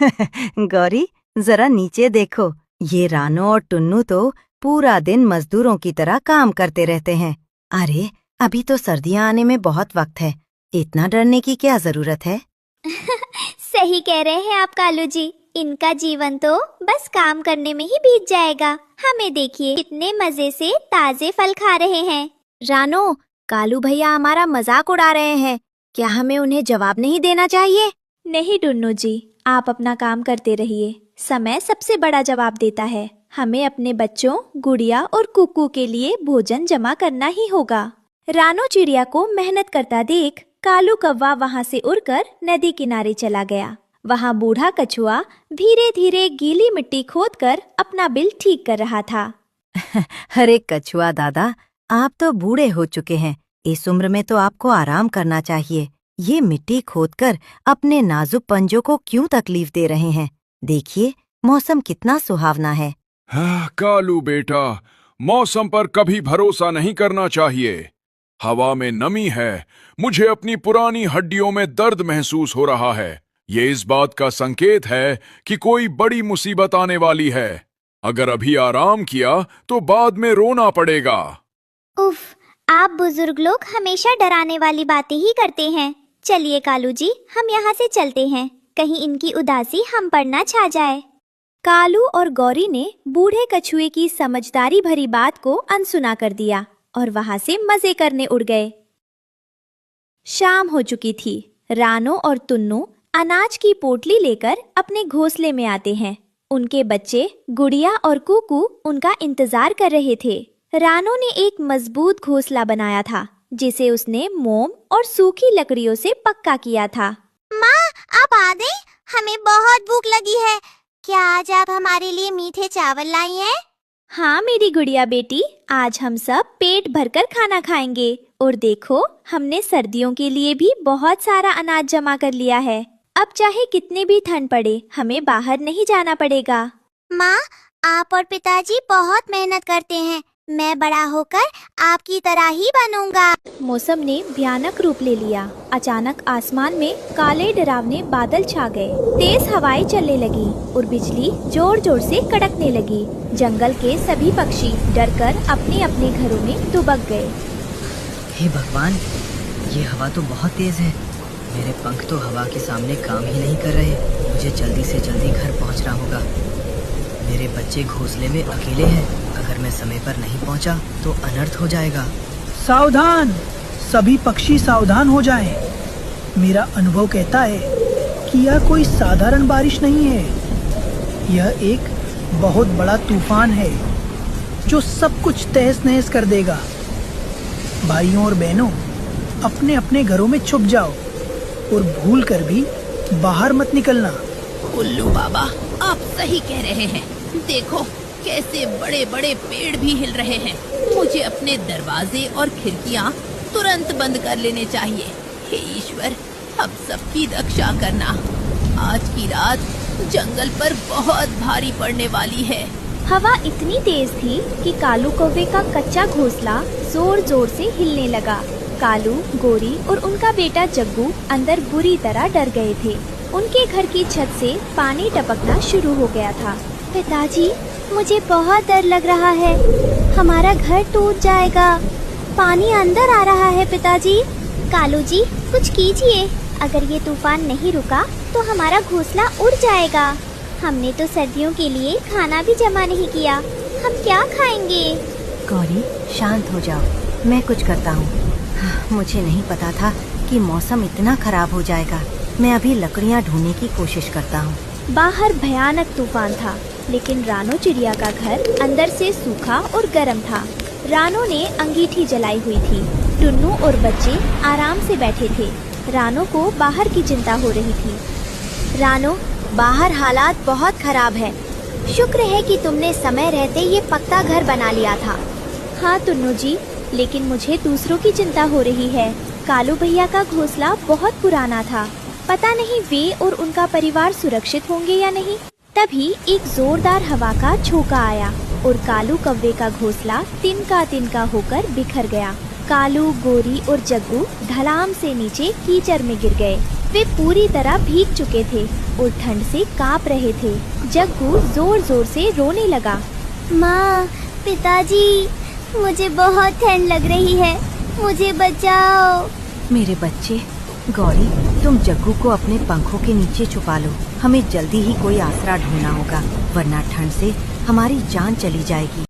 गौरी, जरा नीचे देखो। ये रानो और टुन्नू तो पूरा दिन मजदूरों की तरह काम करते रहते हैं। अरे, अभी तो सर्दियाँ आने में बहुत वक्त है। इतना डरने की क्या जरूरत है? सही कह रहे हैं आप कालू जी। इनका जीवन तो बस काम करने में ही बीत जाएगा। हमें देखिए कितने मजे से ताजे फल खा रहे हैं। रानो, कालू भैया हमारा मजाक उड़ा रहे हैं। क्या हमें उन्हें जवाब नहीं देना चाहिए? नहीं टुन्नू जी, आप अपना काम करते रहिए। समय सबसे बड़ा जवाब देता है। हमें अपने बच्चों, गुड़िया और कुकू के लिए भोजन जमा करना ही होगा। रानो चिड़िया को मेहनत करता देख कालू कौवा वहाँ से उड़कर नदी किनारे चला गया। वहाँ बूढ़ा कछुआ धीरे धीरे गीली मिट्टी खोदकर अपना बिल ठीक कर रहा था। अरे कछुआ दादा, आप तो बूढ़े हो चुके हैं। इस उम्र में तो आपको आराम करना चाहिए। ये मिट्टी खोदकर अपने नाजुक पंजों को क्यों तकलीफ दे रहे हैं? देखिए, मौसम कितना सुहावना है। कालू बेटा, मौसम पर कभी भरोसा नहीं करना चाहिए। हवा में नमी है। मुझे अपनी पुरानी हड्डियों में दर्द महसूस हो रहा है। ये इस बात का संकेत है कि कोई बड़ी मुसीबत आने वाली है। अगर अभी आराम किया तो बाद में रोना पड़ेगा। उफ, आप बुजुर्ग लोग हमेशा डराने वाली बातें ही करते हैं। चलिए कालू जी, हम यहाँ से चलते हैं। कहीं इनकी उदासी हम पर न छा जाए। कालू और गौरी ने बूढ़े कछुए की समझदारी भरी बात को अनसुना कर दिया और वहां से मजे करने उड़ गए। शाम हो चुकी थी। रानो और टुन्नू अनाज की पोटली लेकर अपने घोंसले में आते हैं। उनके बच्चे गुड़िया और कुकू उनका इंतजार कर रहे थे। रानो ने एक मजबूत घोंसला बनाया था, जिसे उसने मोम और सूखी लकड़ियों से पक्का किया था। माँ, आप आ गई? हमें बहुत भूख लगी है। क्या आज आप हमारे लिए मीठे चावल लाई हैं? हाँ मेरी गुड़िया बेटी, आज हम सब पेट भरकर खाना खाएंगे। और देखो, हमने सर्दियों के लिए भी बहुत सारा अनाज जमा कर लिया है। अब चाहे कितनी भी ठंड पड़े, हमें बाहर नहीं जाना पड़ेगा। माँ, आप और पिताजी बहुत मेहनत करते हैं। मैं बड़ा होकर आपकी तरह ही बनूंगा। मौसम ने भयानक रूप ले लिया। अचानक आसमान में काले डरावने बादल छा गए। तेज हवाएं चलने लगी और बिजली जोर जोर से कड़कने लगी। जंगल के सभी पक्षी डरकर अपने अपने घरों में दुबक गए। हे भगवान, ये हवा तो बहुत तेज है। मेरे पंख तो हवा के सामने काम ही नहीं कर रहे। मुझे जल्दी से जल्दी घर पहुंचना होगा। मेरे बच्चे घोंसले में अकेले हैं। अगर मैं समय पर नहीं पहुंचा तो अनर्थ हो जाएगा। सावधान, सभी पक्षी सावधान हो जाएं। मेरा अनुभव कहता है कि यह कोई साधारण बारिश नहीं है। यह एक बहुत बड़ा तूफान है जो सब कुछ तहस नहस कर देगा। भाइयों और बहनों, अपने अपने घरों में छुप जाओ और भूल कर भी बाहर मत निकलना। उल्लू बाबा, आप सही कह रहे हैं। देखो कैसे बड़े बड़े पेड़ भी हिल रहे हैं। मुझे अपने दरवाजे और खिड़कियाँ तुरंत बंद कर लेने चाहिए। हे ईश्वर, हम सबकी रक्षा करना। आज की रात जंगल पर बहुत भारी पड़ने वाली है। हवा इतनी तेज थी कि कालू कौवे का कच्चा घोंसला जोर जोर से हिलने लगा। कालू, गोरी और उनका बेटा जग्गू अंदर बुरी तरह डर गए थे। उनके घर की छत से पानी टपकना शुरू हो गया था। पिताजी, मुझे बहुत डर लग रहा है। हमारा घर टूट जाएगा। पानी अंदर आ रहा है पिताजी। कालू जी, कुछ कीजिए। अगर ये तूफान नहीं रुका तो हमारा घोंसला उड़ जाएगा। हमने तो सर्दियों के लिए खाना भी जमा नहीं किया। हम क्या खाएंगे? गौरी, शांत हो जाओ, मैं कुछ करता हूँ। मुझे नहीं पता था कि मौसम इतना खराब हो जाएगा। मैं अभी लकड़ियाँ ढूंढने की कोशिश करता हूँ। बाहर भयानक तूफान था, लेकिन रानो चिड़िया का घर अंदर से सूखा और गर्म था। रानो ने अंगीठी जलाई हुई थी। टुन्नू और बच्चे आराम से बैठे थे। रानो को बाहर की चिंता हो रही थी। रानो, बाहर हालात बहुत खराब है। शुक्र है कि तुमने समय रहते ये पक्का घर बना लिया था। हाँ टुन्नू जी, लेकिन मुझे दूसरों की चिंता हो रही है। कालू भैया का घोंसला बहुत पुराना था। पता नहीं वे और उनका परिवार सुरक्षित होंगे या नहीं। तभी एक जोरदार हवा का झोंका आया और कालू कौवे का घोंसला तिनका तिनका होकर बिखर गया। कालू, गोरी और जग्गू ढलान से नीचे कीचड़ में गिर गए। वे पूरी तरह भीग चुके थे और ठंड से कांप रहे थे। जग्गू जोर जोर से रोने लगा। माँ, पिताजी, मुझे बहुत ठंड लग रही है, मुझे बचाओ। मेरे बच्चे, गौरी, तुम जग्गू को अपने पंखों के नीचे छुपा लो। हमें जल्दी ही कोई आसरा ढूंढना होगा, वरना ठंड से हमारी जान चली जाएगी।